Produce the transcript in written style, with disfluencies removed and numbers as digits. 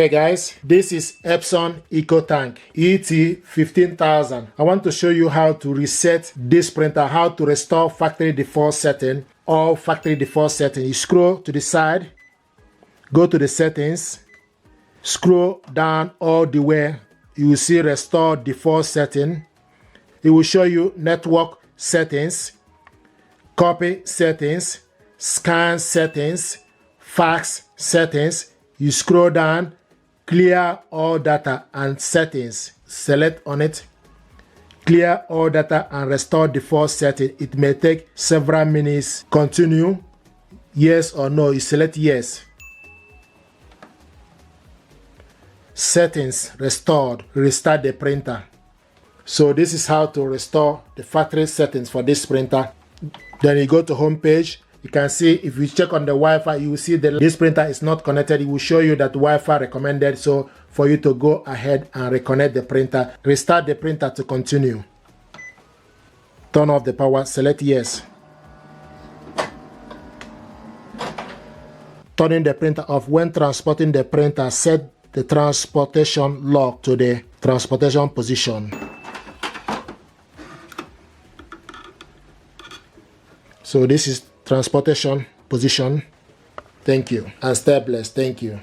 Hey guys, this is Epson EcoTank ET15000. I want to show you how to reset this printer, how to restore factory default setting or factory default setting. You scroll to the side, go to the settings, scroll down all the way, you will see restore default setting. It will show you network settings, copy settings, scan settings, fax settings. You scroll down, clear all data and settings, select on it, clear all data and restore default setting. It may take several minutes. Continue, yes or no, you select yes. Settings restored, restart the printer. So this is how to restore the factory settings for this printer. Then you go to home page. You can see, if you check on the Wi-Fi, you will see that this printer is not connected. It will show you that Wi-Fi recommended, so for you to go ahead and reconnect the printer. Restart the printer to continue. Turn off the power, select yes. Turning the printer off. When transporting the printer, set the transportation lock to the transportation position. So this is transportation position. Thank you, and stay blessed. Thank you.